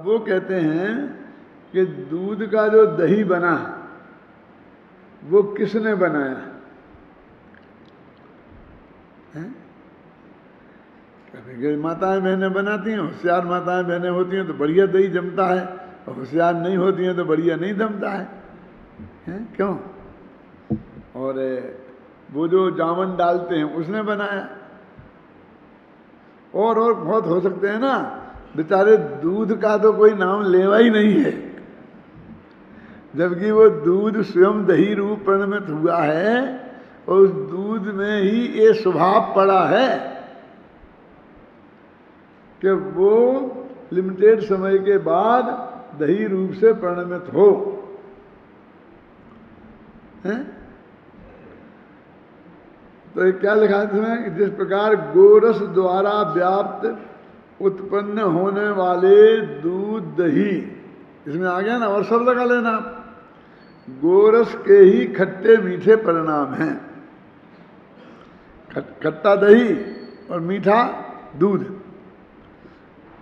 वो कहते हैं कि दूध का जो दही बना वो किसने बनाया है? कभी माताएं बहनें बनाती हैं, होशियार माताएं बहनें होती हैं तो बढ़िया दही जमता है, और होशियार नहीं होती हैं तो बढ़िया नहीं जमता है, क्यों? और वो जो जामन डालते हैं उसने बनाया। और बहुत हो सकते हैं ना, बेचारे दूध का तो कोई नाम लेवा ही नहीं है, जबकि वो दूध स्वयं दही रूप परिणमित हुआ है और उस दूध में ही ये स्वभाव पड़ा है कि वो लिमिटेड समय के बाद दही रूप से परिणमित हो, हैं? तो ये क्या लिखा है इसमें? जिस प्रकार गोरस द्वारा व्याप्त उत्पन्न होने वाले दूध दही, इसमें आ गया ना, और शब्द लगा लेना, गोरस के ही खट्टे मीठे परिणाम हैं। खट्टा दही और मीठा दूध,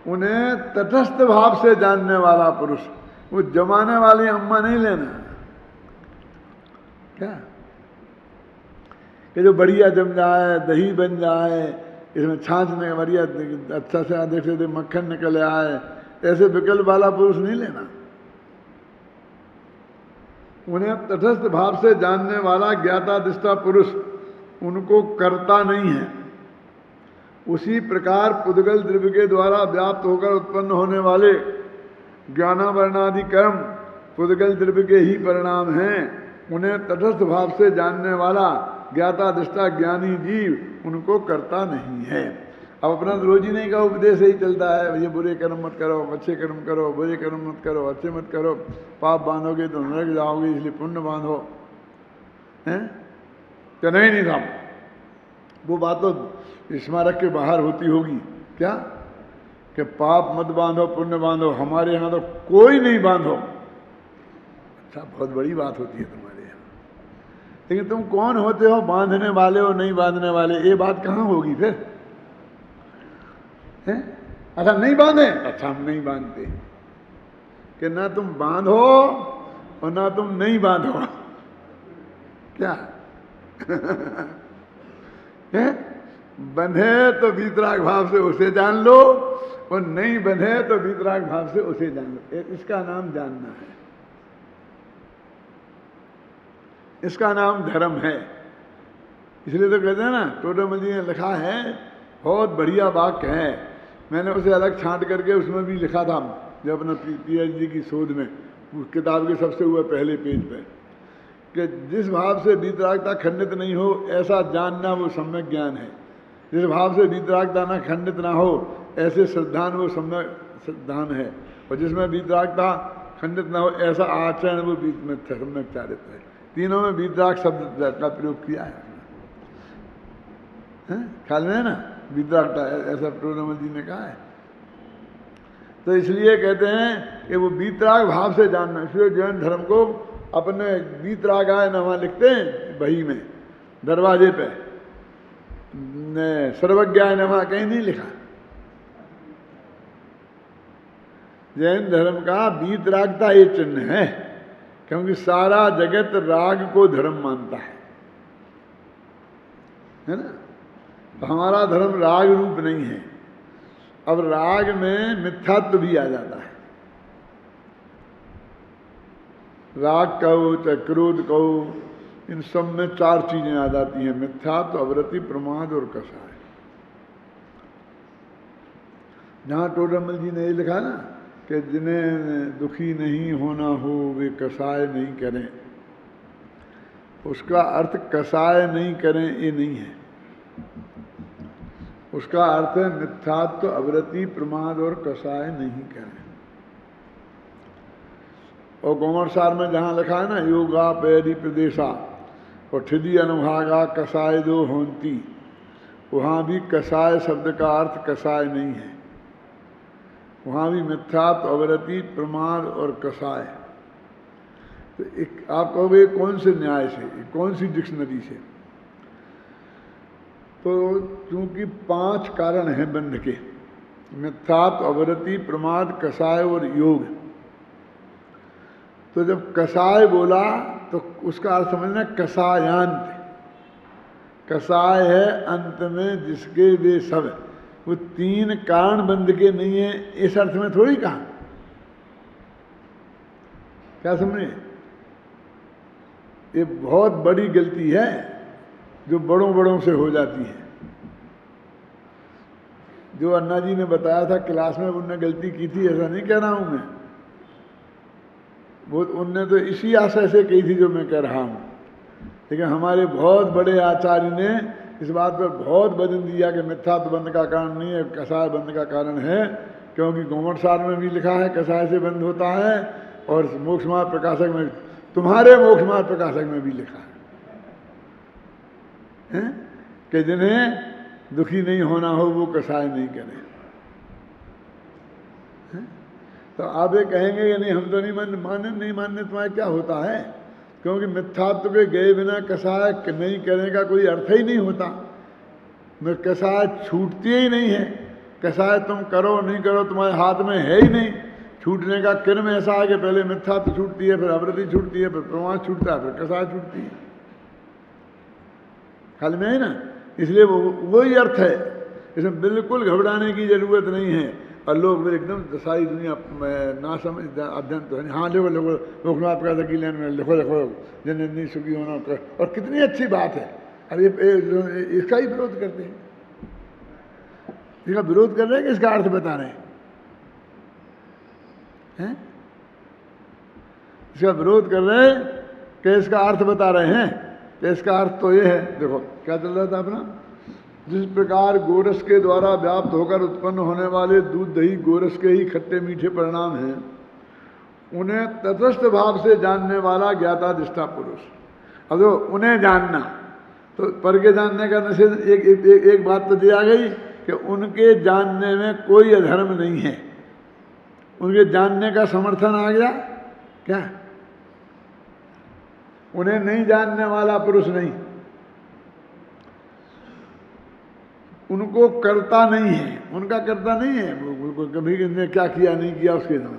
उन्हें तटस्थ भाव से जानने वाला पुरुष, वो जमाने वाली अम्मा नहीं लेना, क्या कि जो बढ़िया जम जाए, दही बन जाए, इसमें छाछ में बढ़िया अच्छा से देख से मक्खन निकल आए, ऐसे विकल्प वाला पुरुष नहीं लेना। उन्हें तटस्थ भाव से जानने वाला ज्ञाता दृष्टा पुरुष उनको करता नहीं है। उसी प्रकार पुद्गल द्रव्य के द्वारा व्याप्त होकर उत्पन्न होने वाले ज्ञानावरणादि कर्म पुद्गल द्रव्य के ही परिणाम हैं। उन्हें तटस्थ भाव से जानने वाला ज्ञाता दृष्टा ज्ञानी जीव उनको करता नहीं है। अब अपना रोजी नहीं का उपदेश ही चलता है, ये बुरे कर्म मत करो, अच्छे कर्म करो, बुरे कर्म मत करो, अच्छे मत करो, पाप बांधोगे तो नरक जाओगे, इसलिए पुण्य बांधो, हैं? क्या नहीं साहब, वो बात तो स्मारक के बाहर होती होगी क्या, कि पाप मत बांधो पुण्य बांधो, हमारे यहाँ तो कोई नहीं बांधो। अच्छा, बहुत बड़ी बात होती है तुम्हारे यहाँ, लेकिन तुम कौन होते हो बांधने वाले और नहीं बांधने वाले, ये बात कहाँ होगी फिर, हैं? अच्छा नहीं बांधे, अच्छा हम नहीं बांधते, कि ना तुम बांधो और ना तुम नहीं बांधो, क्या है? बंधे तो वीतराग भाव से उसे जान लो, और नहीं बंधे तो वीतराग भाव से उसे जान लो। इसका नाम जानना है, इसका नाम धर्म है। इसलिए तो कहते हैं ना, टोडरमल जी ने लिखा है, बहुत बढ़िया वाक्य है, मैंने उसे अलग छांट करके उसमें भी लिखा था, जब अपना पीएचडी की शोध में, उस किताब के सबसे ऊपर पहले पेज पे, कि जिस भाव से वीतरागता खंडित नहीं हो ऐसा जानना वो सम्यक ज्ञान है, जिस भाव से वीतरागता ना खंडित ना हो ऐसे श्रद्धान वो सम्यक श्रद्धान है, और जिसमें वीतरागता खंडित ना हो ऐसा आचरण वो सम्यक चारित्र है। तीनों में वीतराग शब्द का प्रयोग किया है, ख्याल में है ना, वीतरागता ऐसा टोडरमल जी ने कहा है। तो इसलिए कहते हैं कि वो वीतराग भाव से जानना, इसलिए जैन धर्म को अपने वीतरागाय नमः लिखते हैं बही में, दरवाजे पे, सर्वज्ञाय नमः कहीं नहीं लिखा। जैन धर्म का वीतरागता ये चिन्ह है, क्योंकि सारा जगत राग को धर्म मानता है ना। तो हमारा धर्म राग रूप नहीं है। अब राग में मिथ्यात्व भी आ जाता है, राग कहो चाहे क्रोध कहो, इन सब में चार चीजें आ जाती हैं, मिथ्यात्व, अवरति, प्रमाद और कषाय। जहाँ टोडरमल जी ने ये लिखा ना कि जिन्हें दुखी नहीं होना हो वे कषाय नहीं करें, उसका अर्थ कषाय नहीं करें ये नहीं है, उसका अर्थ है मिथ्यात्व, अवरति, प्रमाद और कषाय नहीं करें। और गोमरसार में जहाँ लिखा है ना, योगा पैरी प्रदेशा और ठिदी अनुभागा कषाय दो होंती, वहाँ भी कषाय शब्द का अर्थ कषाय नहीं है, वहाँ भी मिथ्यात्व, अवरति, प्रमाद और कषाय। तो एक आप कहोगे कौन से न्याय से, कौन सी डिक्शनरी से? तो चूंकि 5 कारण हैं बंध के, मिथ्यात्व, अवरति, प्रमाद, कषाय और योग। तो जब कषाय बोला तो उसका अर्थ समझना कषायांत। कषाय है अंत में जिसके वे सब, वो तीन कारण बंध के नहीं है, इस अर्थ में थोड़ी कहा। क्या समझे? ये बहुत बड़ी गलती है जो बड़ों बड़ों से हो जाती है। जो अन्ना जी ने बताया था क्लास में, उनने गलती की थी ऐसा नहीं कह रहा हूं मैं, वो उनने तो इसी आशय से कही थी जो मैं कह रहा हूं। लेकिन हमारे बहुत बड़े आचार्य ने इस बात पर बहुत वजन दिया कि मिथ्यात्व बंध का कारण नहीं है, कषाय बंध का कारण है। क्योंकि गोमठ सार में भी लिखा है कषाय से बंध होता है, और मोक्ष मार्ग प्रकाशक में, तुम्हारे मोक्ष मार्ग प्रकाशक में भी लिखा है कि जिन्हें दुखी नहीं होना हो वो कषाय नहीं करें। तो आप ये कहेंगे कि नहीं हम तो नहीं मानने तुम्हारे क्या होता है, क्योंकि मिथ्यात्व के गए बिना कषाय नहीं करने का कोई अर्थ ही नहीं होता। कषाय छूटती ही नहीं है। कषाय तुम करो नहीं करो तुम्हारे हाथ में है ही नहीं। छूटने का क्रम ऐसा है कि पहले मिथ्यात्व छूटती है, फिर अवृत्ति छूटती है, फिर प्रमाद छूटता है, फिर कषाय छूटती है। ख्याल में है ना? इसलिए वही अर्थ है, इसमें बिल्कुल घबराने की जरूरत नहीं है। और लोग फिर एकदम सारी दुनिया ना समझ अध्ययन तो है। हाँ लिखो लिखो लोकनाथ का की लाइन में लिखो लिखो जननी सुखी होना, और कितनी अच्छी बात है। अब ये इसका ही विरोध करते हैं, इसका विरोध कर रहे हैं कि इसका अर्थ बता रहे हैं? इसका विरोध कर रहे हैं कि इसका अर्थ बता रहे हैं। तो इसका अर्थ तो ये है, देखो क्या चल रहा था अपना, जिस प्रकार गोरस के द्वारा व्याप्त होकर उत्पन्न होने वाले दूध दही गोरस के ही खट्टे मीठे परिणाम हैं, उन्हें तटस्थ भाव से जानने वाला ज्ञाता दृष्टा पुरुष। अब तो उन्हें जानना, तो पर के जानने का निषेध एक बात तो दी आ गई कि उनके जानने में कोई अधर्म नहीं है। उनके जानने का समर्थन आ गया क्या? उन्हें नहीं जानने वाला पुरुष नहीं, उनको करता नहीं है, उनका करता नहीं है, वो कभी किसने क्या किया नहीं किया उसके नाम।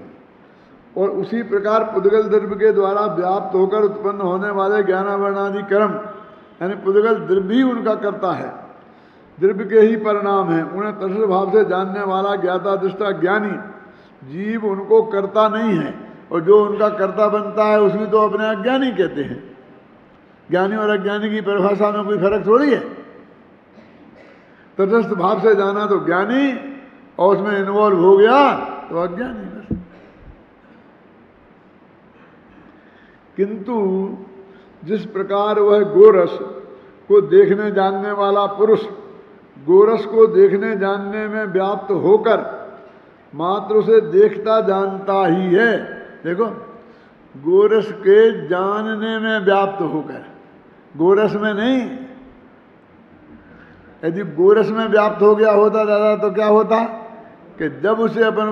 और उसी प्रकार पुद्गल द्रव्य के द्वारा व्याप्त होकर उत्पन्न होने वाले ज्ञानावरणादि कर्म, यानी पुद्गल द्रव्य ही उनका करता है, द्रव्य के ही परिणाम है। उन्हें तटस्थ भाव से जानने वाला ज्ञाता दृष्टा ज्ञानी जीव उनको करता नहीं है, और जो उनका कर्ता बनता है उसमें तो अपने अज्ञानी कहते हैं। ज्ञानी और अज्ञानी की परिभाषा में कोई फर्क थोड़ी है। तटस्थ भाव से जाना तो ज्ञानी, और उसमें इन्वॉल्व हो गया तो अज्ञानी बस। किंतु जिस प्रकार वह गोरस को देखने जानने वाला पुरुष गोरस को देखने जानने में व्याप्त होकर मात्र उसे देखता जानता ही है। देखो, गोरस के जानने में व्याप्त होकर, गोरस में नहीं। यदि गोरस में व्याप्त हो गया होता दादा तो क्या होता कि जब उसे अपन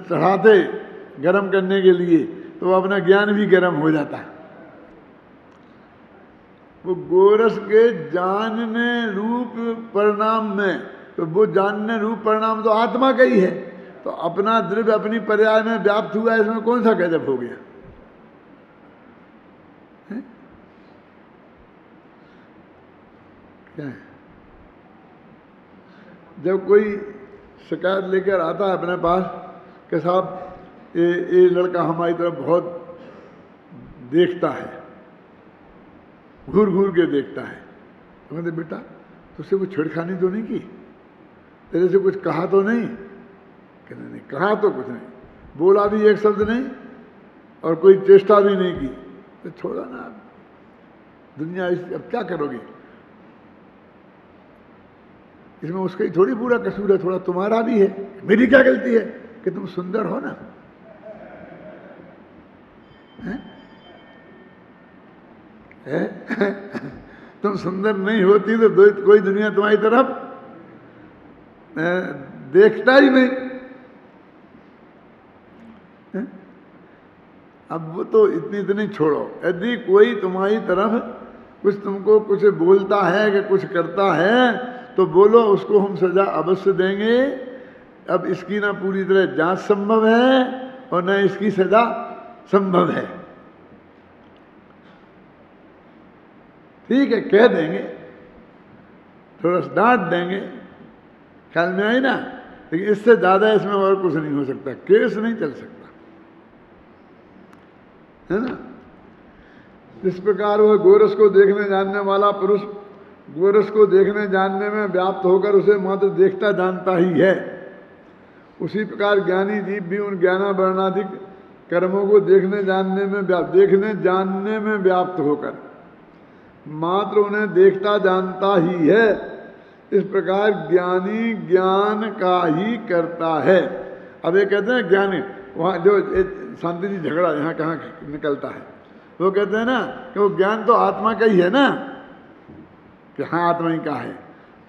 चढ़ाते गर्म करने के लिए तो अपना ज्ञान भी गर्म हो जाता। वो गोरस के जानने रूप परिणाम में, तो वो जानने रूप परिणाम तो आत्मा का ही है। तो अपना द्रव्य अपनी पर्याय में व्याप्त हुआ, इसमें कौन सा गजब हो गया? है? क्या है? जब कोई शिकायत लेकर आता है अपने पास कि साहब ये लड़का हमारी तरफ बहुत देखता है, घूर घूर के देखता है, तो कहते बेटा तुझसे कुछ छेड़खानी तो नहीं की, तेरे से कुछ कहा तो नहीं? कहते नहीं, कहा तो कुछ नहीं, बोला भी एक शब्द नहीं, और कोई चेष्टा भी नहीं की। तो छोड़ा ना, दुनिया अब क्या करोगे? इसमें उसका ही थोड़ी पूरा कसूर है, थोड़ा तुम्हारा भी है। मेरी क्या गलती है कि तुम सुंदर हो ना? तुम सुंदर नहीं होती तो कोई दुनिया तुम्हारी तरफ देखता ही नहीं। अब वो तो इतनी छोड़ो, यदि कोई तुम्हारी तरफ कुछ तुमको कुछ बोलता है कि कुछ करता है तो बोलो, उसको हम सजा अवश्य देंगे। अब इसकी ना पूरी तरह जांच संभव है और न इसकी सजा संभव है। ठीक है, कह देंगे, थोड़ा सा डांट देंगे, ख्याल में आई ना, लेकिन इससे ज्यादा इसमें और कुछ नहीं हो सकता, केस नहीं चल सकता, है ना। इस प्रकार वह गोरस को देखने जानने वाला पुरुष गोरस को देखने जानने में व्याप्त होकर उसे मात्र देखता जानता ही है। उसी प्रकार ज्ञानी जीव भी उन ज्ञानावरणाधिक कर्मों को देखने जानने में व्याप्त होकर मात्र उन्हें देखता जानता ही है। इस प्रकार ज्ञानी ज्ञान का ही करता है। अब ये कहते हैं ज्ञानी, वहाँ जो शांति जी झगड़ा यहाँ कहाँ निकलता है, वो कहते हैं ना कि वो ज्ञान तो आत्मा का ही है ना, कि हाँ आत्मा ही का है,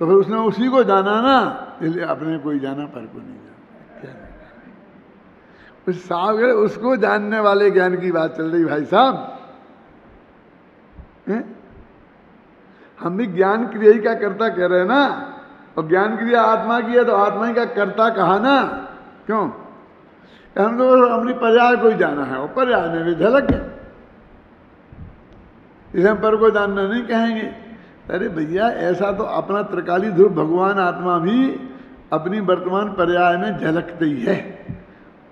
तो फिर उसने उसी को जाना ना, इसलिए अपने कोई जाना पर को नहीं जाना। उस साहब उसको जानने वाले ज्ञान की बात चल रही भाई साहब। हम भी ज्ञान क्रिया ही का कर्ता कह रहे हैं ना, और ज्ञान क्रिया आत्मा की है तो आत्मा ही का कर्ता कहा ना। क्यों? हम लोग अपनी पर्याय को ही जाना है, और पर्याय में भी झलक है, इसे हम पर को जानना नहीं कहेंगे। अरे भैया, ऐसा तो अपना त्रिकाली ध्रुव भगवान आत्मा भी अपनी वर्तमान पर्याय में झलकते ही है।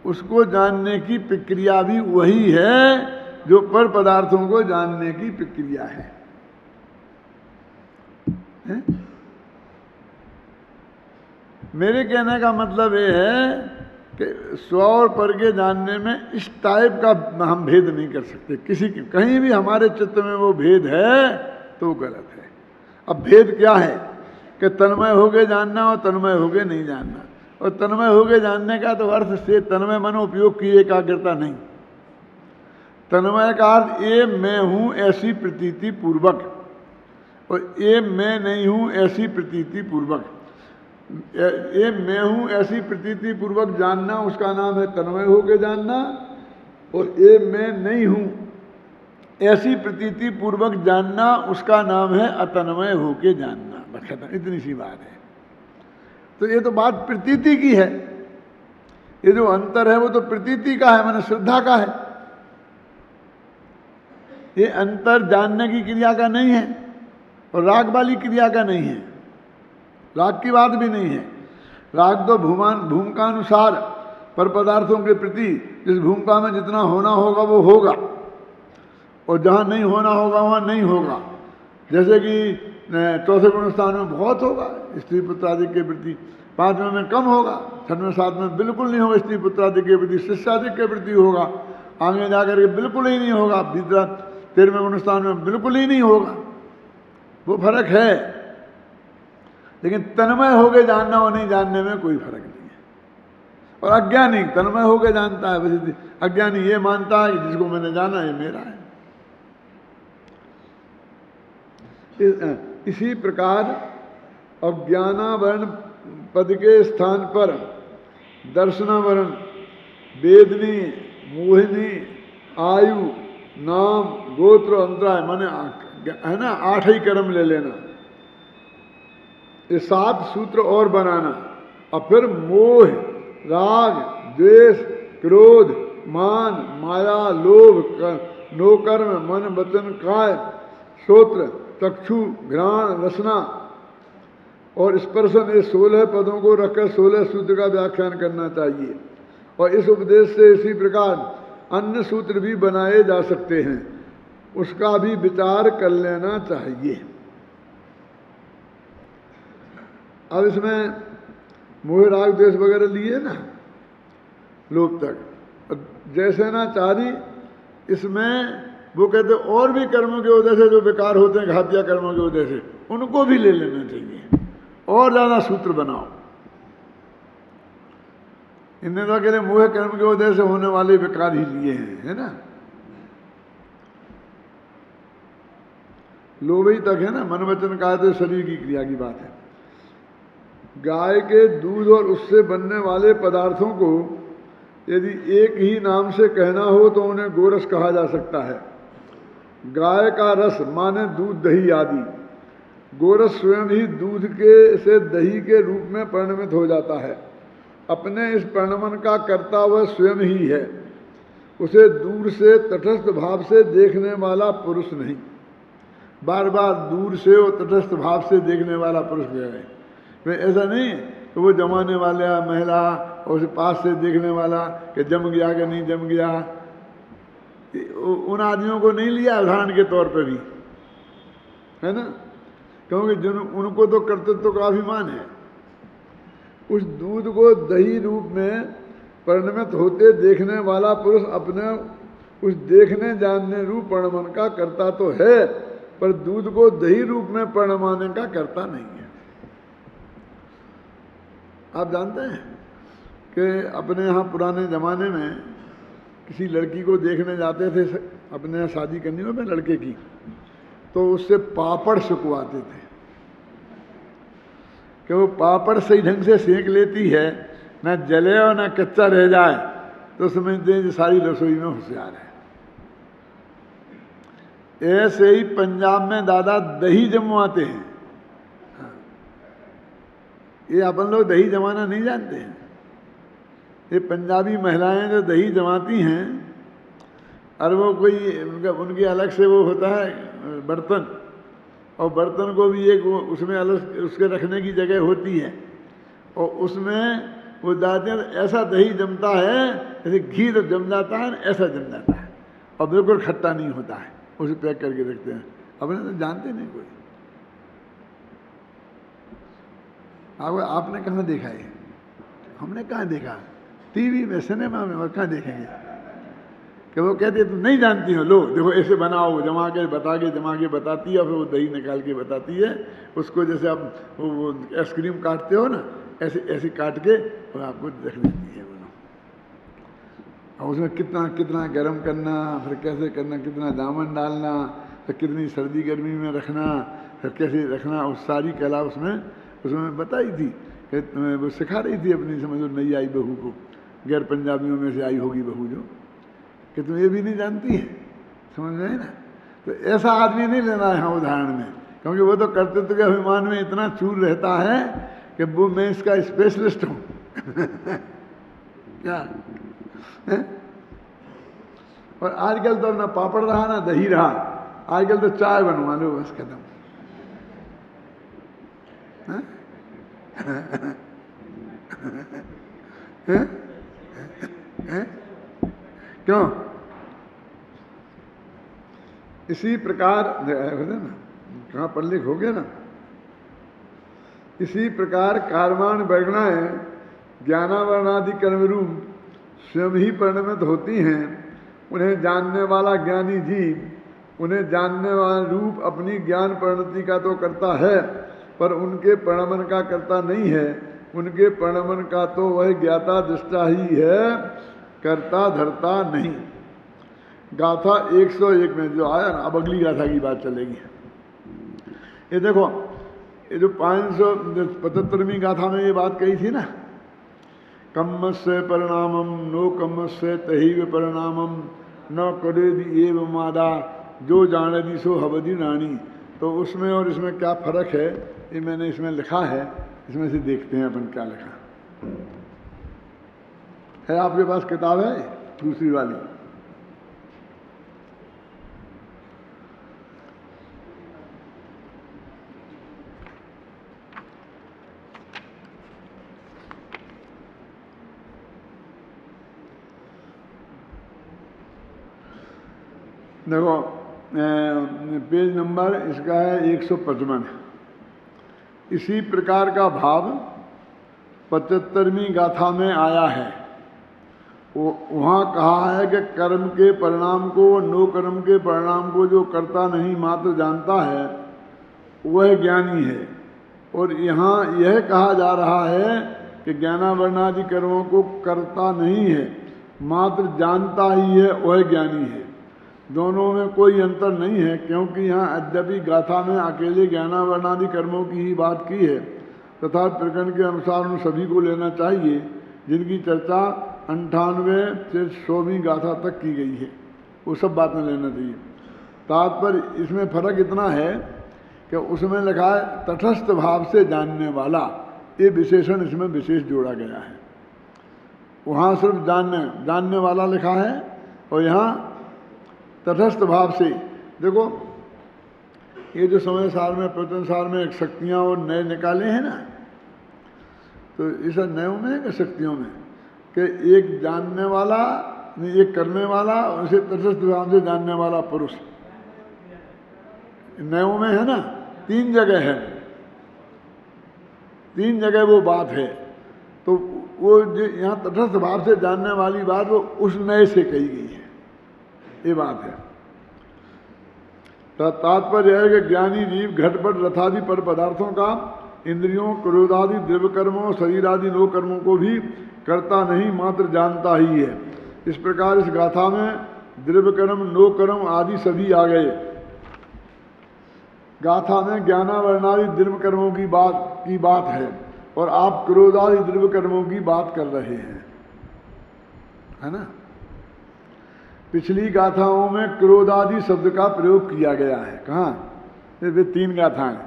उसको जानने की प्रक्रिया भी वही है जो पर पदार्थों को जानने की प्रक्रिया है? मेरे कहने का मतलब ये है कि स्व और पर के जानने में इस टाइप का हम भेद नहीं कर सकते किसी की। कहीं भी हमारे चित्त में वो भेद है तो गलत है। अब भेद क्या है कि तन्मय होके जानना और तन्मय होके नहीं जानना। और तन्मय होके जानने का तो अर्थ से तन्मय मनो उपयोग की एकाग्रता नहीं। तन्मय का अर्थ ये मैं हूं ऐसी प्रतीति पूर्वक, और ये मैं नहीं हूं ऐसी प्रतीति पूर्वक। ये मैं हूं ऐसी प्रतीति पूर्वक जानना, उसका नाम है तन्मय होके जानना। और ये मैं नहीं हूं ऐसी प्रतीति पूर्वक जानना, उसका नाम है अतन्मय होके जानना। बस खत्म, इतनी सी बात है। तो ये तो बात प्रतीति की है। ये जो अंतर है वो तो प्रतीति का है, माने श्रद्धा का है। ये अंतर जानने की क्रिया का नहीं है और राग वाली क्रिया का नहीं है। राग की बात भी नहीं है। राग तो भूमिकानुसार पर पदार्थों के प्रति जिस भूमिका में जितना होना होगा वो होगा, और जहाँ नहीं होना होगा वहाँ नहीं होगा। जैसे कि चौथे गुण स्थान में बहुत होगा स्त्री पुत्रादि के प्रति, पांचवें में कम होगा, छठवें सातवें बिल्कुल नहीं होगा स्त्री पुत्रादि के प्रति, शिष्यादि के प्रति होगा, आगे जाकर के बिल्कुल ही नहीं होगा, 13वें गुण स्थान में बिल्कुल ही नहीं होगा। वो फर्क है। लेकिन तन्मय होके जानना और नहीं जानने में कोई फर्क नहीं है। और अज्ञानी तन्मय होके जानता है, बस अज्ञानी ये मानता है कि जिसको मैंने जाना ये मेरा है। इसी प्रकार अज्ञानावरण पद के स्थान पर दर्शनावरण, वेदनी, मोहिनी, आयु, नाम, गोत्र, अंतराय, माने है ना 8 ही कर्म ले लेना, ये 7 सूत्र और बनाना, और फिर मोह, राग, द्वेष, क्रोध, मान, माया, लोभ, नोकर्म, मन, वचन, काय, श्रोत्र, चक्षु, घ्राण, रसना और स्पर्शन, ये 16 पदों को रखकर 16 सूत्र का व्याख्यान करना चाहिए। और इस उपदेश से इसी प्रकार अन्य सूत्र भी बनाए जा सकते हैं, उसका भी विचार कर लेना चाहिए। अब इसमें मोह, राग, द्वेष वगैरह लिए ना लोग तक, जैसे ना चारी, इसमें वो कहते और भी कर्मों के वजह से जो बेकार होते हैं, घातिया कर्मों की वजह से, उनको भी ले लेना चाहिए और ज्यादा सूत्र बनाओ। इनने तो अकेले मोह कर्म की वजह से होने वाले बेकार ही लिए हैं, है ना। लोभ ही तक है ना, मन वचन काया तो शरीर की क्रिया की बात है। गाय के दूध और उससे बनने वाले पदार्थों को यदि एक ही नाम से कहना हो तो उन्हें गोरस कहा जा सकता है। गाय का रस माने दूध, दही आदि। गोरस स्वयं ही दूध के से दही के रूप में परिणमित हो जाता है अपने इस परिणमन का कर्ता वह स्वयं ही है, उसे दूर से तटस्थ भाव से देखने वाला पुरुष नहीं। बार बार दूर से और तटस्थ भाव से देखने वाला पुरुष जो है, ऐसा नहीं कि वो जमाने वाला महिला और उसे पास से देखने वाला कि जम गया कि नहीं जम गया। उन आदमियों को नहीं लिया उदाहरण के तौर पे भी, है ना, क्योंकि जिन उनको तो कर्तृत्व का अभिमान है। उस दूध को दही रूप में परिणमित होते देखने वाला पुरुष अपने उस देखने जानने रूप परिणमन का कर्ता तो है, पर दूध को दही रूप में परिणमाने का कर्ता नहीं है। आप जानते हैं कि अपने यहाँ पुराने ज़माने में किसी लड़की को देखने जाते थे, अपने यहाँ शादी करनी हो में लड़के की, तो उससे पापड़ सुखवाते थे कि वो पापड़ सही ढंग से सेंक लेती है, ना जले और ना कच्चा रह जाए, तो समझते हैं कि सारी रसोई में होशियार है। ऐसे ही पंजाब में दादा दही जमवाते हैं। ये अपन लोग दही जमाना नहीं जानते हैं। ये पंजाबी महिलाएं जो दही जमाती हैं, और वो कोई उनके अलग से वो होता है बर्तन, और बर्तन को भी एक उसमें अलग उसके रखने की जगह होती है, और उसमें वो दाते ऐसा दही जमता है जैसे घी तो जम जाता है, ऐसा जम जाता है, और बिल्कुल खट्टा नहीं होता है। उसे पैक करके रखते हैं। अपने तो जानते नहीं कोई। आपने कहाँ देखा है? हमने कहाँ देखा? टीवी में, सिनेमा में, और कहाँ देखेंगे कि वो कहते तुम नहीं जानती हो, लो देखो ऐसे बनाओ, जमा के बताती है, और फिर वो दही निकाल के बताती है। उसको जैसे आप वो आइसक्रीम काटते हो ना, ऐसे ऐसे काट के और आपको रख देती है। और उसमें कितना कितना गर्म करना, फिर कैसे करना, कितना दामन डालना, फिर कितनी सर्दी गर्मी में रखना, फिर कैसे रखना, उस सारी कला उसमें बताई थी कि वो सिखा रही थी अपनी, समझो नई आई बहू को, गैर पंजाबियों में से आई होगी बहू जो, कि तुम ये भी नहीं जानती है, समझ में ना। तो ऐसा आदमी नहीं लेना है उदाहरण में, क्योंकि वो तो कर्तृत्व के अभिमान में इतना चूर रहता है कि वो मैं इसका स्पेशलिस्ट हूँ। क्या है? और आजकल तो ना पापड़ रहा ना दही रहा, आजकल तो चाय बनवा लो बस, खत्म। क्यों? इसी प्रकार ना, कहाँ पर लिख हो गया ना, इसी प्रकार कारवान वर्णाएं ज्ञानावरणादि कर्मरूप स्वयं ही परिणमित होती हैं। उन्हें जानने वाला ज्ञानी जीव उन्हें जानने वाला रूप अपनी ज्ञान परिणति का तो करता है, पर उनके परिणमन का करता नहीं है। उनके परिणमन का तो वह ज्ञाता दृष्टा ही है, करता धरता नहीं। गाथा 101 में जो आया ना, अब अगली गाथा की बात चलेगी। ये देखो, ये जो 575वीं गाथा में ये बात कही थी ना, कम्मस्य परिणामम नो कम्मस्य तहीव परिणामम न करेदि एव मादा जो जानदी सो हवदि रानी। तो उसमें और इसमें क्या फर्क है, ये मैंने इसमें लिखा है, इसमें से देखते हैं अपन क्या लिखा है। आपके पास किताब है दूसरी वाली? देखो, पेज नंबर इसका है 155। इसी प्रकार का भाव 75वीं गाथा में आया है। वहाँ कहा है कि कर्म के परिणाम को, नो कर्म के परिणाम को जो करता नहीं मात्र जानता है वह ज्ञानी है। और यहाँ यह कहा जा रहा है कि ज्ञानावरणादि कर्मों को करता नहीं है, मात्र जानता ही है, वह ज्ञानी है। दोनों में कोई अंतर नहीं है, क्योंकि यहाँ यद्यपि गाथा में अकेले ज्ञानावरणादि कर्मों की ही बात की है, तथा प्रकरण के अनुसार उन सभी को लेना चाहिए जिनकी चर्चा 98 से 100वीं गाथा तक की गई है। वो सब बातें लेना चाहिए। तात्पर्य इसमें फर्क इतना है कि उसमें लिखा है तटस्थ भाव से जानने वाला, ये विशेषण इसमें विशेष जोड़ा गया है। वहाँ सिर्फ जानने वाला लिखा है, और यहाँ तटस्थ भाव से। देखो ये जो समय सार में प्रवचन सार में एक शक्तियाँ और नए निकाले हैं ना, तो इस नयों में कि शक्तियों में कि एक जानने वाला, एक करने वाला, उसे तटस्थ भाव से जानने वाला पुरुष, नयों में है ना, 3 जगह है, 3 जगह वो बात है। तो वो जो यहाँ तटस्थ भाव से जानने वाली बात वो उस नए से कही गई है, ये बात है। तो तात्पर्य है कि ज्ञानी जीव घटपट रथादि पर पदार्थों का इंद्रियों, क्रोधादि द्रव्य कर्मों, शरीर आदि नो कर्मों को भी करता नहीं, मात्र जानता ही है। इस प्रकार इस गाथा में द्रव्य कर्म, नो कर्म आदि सभी आ गए। गाथा में ज्ञानावरणादि द्रव्य कर्मों की बात है, और आप क्रोधादि द्रव्य कर्मों की बात कर रहे हैं, है ना। पिछली गाथाओं में क्रोधादि शब्द का प्रयोग किया गया है, कहाँ? वे 3 गाथाएं,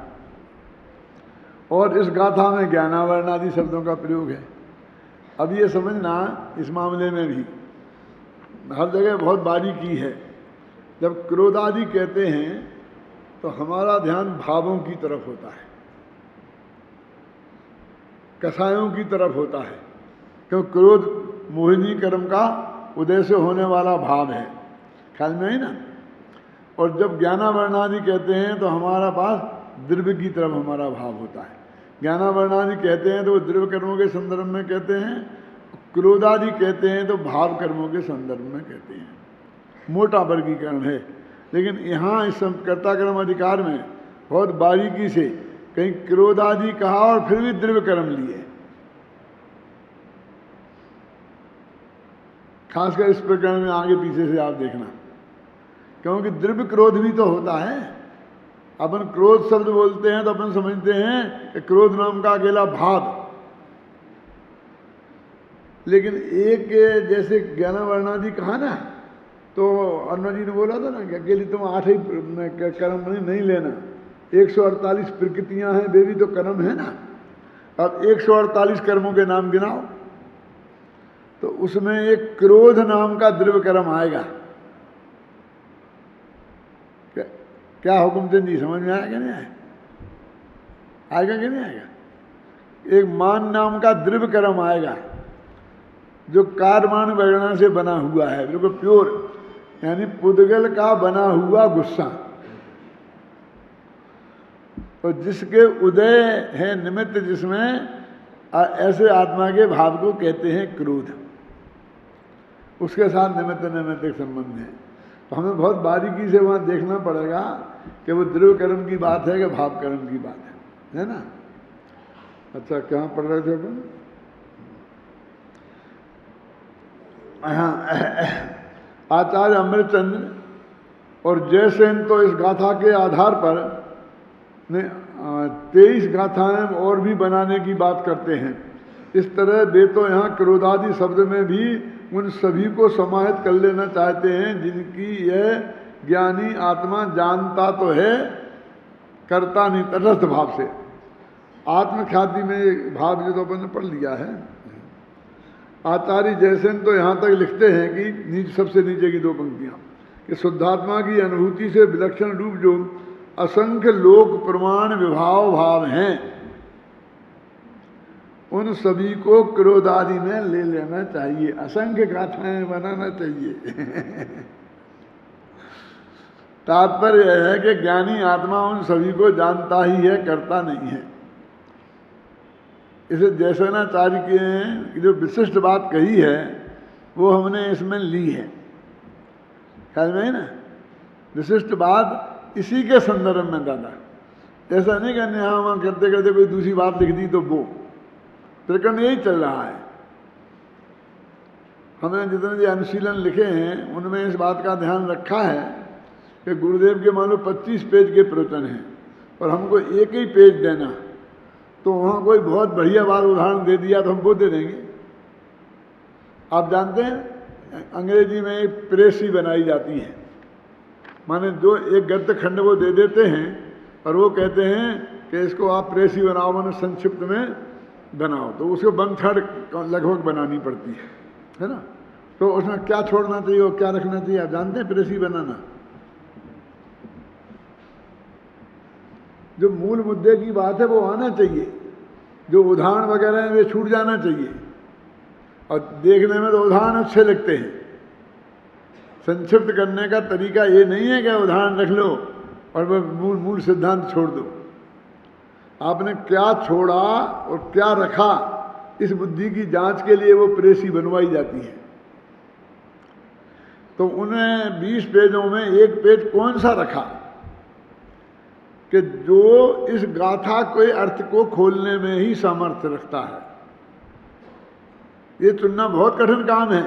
और इस गाथा में ज्ञानावरणादि शब्दों का प्रयोग है। अब ये समझना, इस मामले में भी हर जगह बहुत बारीकी है। जब क्रोधादि कहते हैं तो हमारा ध्यान भावों की तरफ होता है, कसायों की तरफ होता है, क्योंकि क्रोध मोहिनी कर्म का उदय से होने वाला भाव है, ख्याल में है ना। और जब ज्ञानावरणादि कहते हैं तो हमारा पास द्रव्य की तरफ हमारा भाव होता है। ज्ञानावरणादि कहते हैं तो वो द्रव्य कर्मों के संदर्भ में कहते हैं, क्रोधादि कहते हैं तो भाव कर्मों के संदर्भ में कहते हैं। मोटा वर्गीकरण है, लेकिन यहाँ इस कर्ता कर्म अधिकार में बहुत बारीकी से कहीं क्रोधादि कहा और फिर भी द्रव्य कर्म लिए, खासकर इस प्रकरण में आगे पीछे से आप देखना, क्योंकि द्रव्य क्रोध भी तो होता है। अपन क्रोध शब्द बोलते हैं तो अपन समझते हैं कि क्रोध नाम का अकेला भाव, लेकिन एक जैसे ज्ञानावरणादि कहा ना, तो अरुणा जी ने बोला था ना कि अकेली तुम 8 ही कर्म नहीं लेना, 148 प्रकृतियां हैं, वे भी तो कर्म है ना। अब 148 कर्मों के नाम गिनाओ, तो उसमें एक क्रोध नाम का द्रव्य कर्म आएगा। क्या हुकुमचंद जी, समझ में आएगा नहीं आएगा कि नहीं आएगा? एक मान नाम का द्रव्य कर्म आएगा, जो कारमान वगैरह से बना हुआ है, बिल्कुल प्योर, यानी पुद्गल का बना हुआ गुस्सा, और जिसके उदय है निमित्त, जिसमें ऐसे आत्मा के भाव को कहते हैं क्रोध, उसके साथ निमित्त एक संबंध है। तो हमें बहुत बारीकी से वहाँ देखना पड़ेगा कि वो द्रव्य कर्म की बात है कि भाव कर्म की बात है ना। अच्छा, कहाँ पढ़ रहे थे अपन? आचार्य अमृतचंद्र और जयसेन तो इस गाथा के आधार पर 23 गाथाएं और भी बनाने की बात करते हैं। इस तरह वे तो यहाँ क्रोधादि शब्द में भी उन सभी को समाहित कर लेना चाहते हैं जिनकी यह ज्ञानी आत्मा जानता तो है, करता नहीं, तटस्थ भाव से। आत्मख्याति में भाव जो तो अपन ने पढ़ लिया है। आचार्य जयसेन तो यहाँ तक लिखते हैं कि सबसे नीचे की 2 पंक्तियाँ, कि शुद्धात्मा की अनुभूति से विलक्षण रूप जो असंख्य लोक प्रमाण विभाव भाव हैं, उन सभी को क्रोधादि में ले लेना चाहिए, असंख्य गाथाएं बनाना चाहिए। तात्पर्य यह है कि ज्ञानी आत्मा उन सभी को जानता ही है, करता नहीं है। इसे जयसेनाचार्य की जो विशिष्ट बात कही है वो हमने इसमें ली है, ख्याल में है ना। विशिष्ट बात इसी के संदर्भ में दादा, ऐसा नहीं करने यहाँ वहाँ करते करते कोई दूसरी बात लिख दी तो वो प्रकरण यही चल रहा है। हमने जितने भी अनुशीलन लिखे हैं उनमें इस बात का ध्यान रखा है कि गुरुदेव के मान लो 25 पेज के प्रवचन हैं और हमको एक ही पेज देना, तो वहाँ कोई बहुत बढ़िया बात उदाहरण दे दिया तो हम वो दे देंगे। आप जानते हैं अंग्रेजी में एक प्रेसी बनाई जाती है, माने जो एक गद्य खंड वो दे देते हैं और वो कहते हैं कि इसको आप प्रेसी बनाओ, माने संक्षिप्त में बनाओ, तो उसको 1/3 लगभग बनानी पड़ती है। है ना। तो उसमें क्या छोड़ना चाहिए और क्या रखना चाहिए आप जानते हैं? प्रेसी बनाना। जो मूल मुद्दे की बात है वो आना चाहिए, जो उदाहरण वगैरह हैं वे छूट जाना चाहिए। और देखने में तो उदाहरण अच्छे लगते हैं, संक्षिप्त करने का तरीका ये नहीं है कि उदाहरण रख लो और वह मूल मूल सिद्धांत छोड़ दो। आपने क्या छोड़ा और क्या रखा, इस बुद्धि की जांच के लिए वो प्रेसी बनवाई जाती है। तो उन्हें 20 पेजों में एक पेज कौन सा रखा कि जो इस गाथा के अर्थ को खोलने में ही सामर्थ्य रखता है। ये चुनना बहुत कठिन काम है,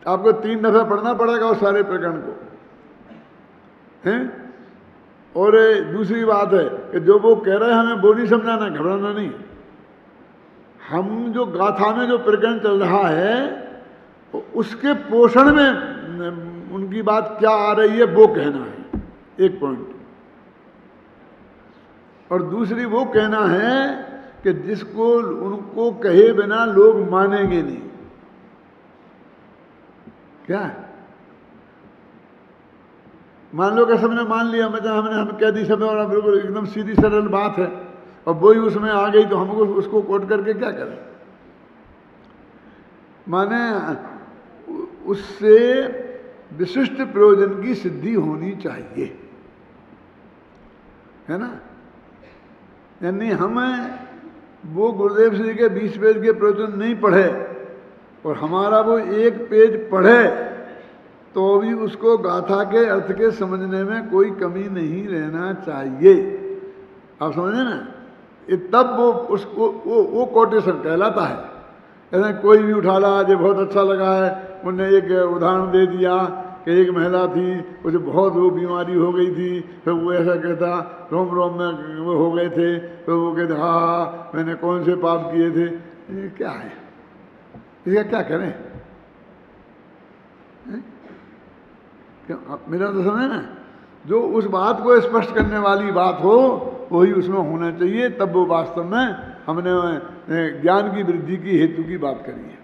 आपको 3 दफे पढ़ना पड़ेगा उस सारे प्रकरण को, हैं। और दूसरी बात है कि जो वो कह रहे हैं हमें वो नहीं समझाना, घबराना नहीं। हम जो गाथा में जो प्रकरण चल रहा है उसके पोषण में उनकी बात क्या आ रही है वो कहना है, एक पॉइंट। और दूसरी वो कहना है कि जिसको उनको कहे बिना लोग मानेंगे नहीं। क्या मान लो कि सबने मान लिया, मतलब हम कह दी सब, और बिल्कुल एकदम सीधी सरल बात है और वही उसमें आ गई, तो हमको उसको कोट करके क्या करें? माने उससे विशिष्ट प्रयोजन की सिद्धि होनी चाहिए, है ना। यानी हम वो गुरुदेव श्री के 20 पेज के प्रवचन नहीं पढ़े और हमारा वो एक पेज पढ़े तो भी उसको गाथा के अर्थ के समझने में कोई कमी नहीं रहना चाहिए। आप समझे ना, तब वो उसको वो कोटेशन कहलाता है। ऐसा कोई भी उठा ला, आज बहुत अच्छा लगा है, उन्होंने एक उदाहरण दे दिया कि एक महिला थी, उसे बहुत वो बीमारी हो गई थी, फिर वो ऐसा कहता रोम रोम में वो हो गए थे, तो वो कहते हाँ मैंने कौन से पाप किए थे। ये क्या है, इसका क्या करें? क्यों मेरा तो समझे ना, जो उस बात को स्पष्ट करने वाली बात हो वही उसमें होना चाहिए, तब वो वास्तव में हमने ज्ञान की वृद्धि की हेतु की बात करी है।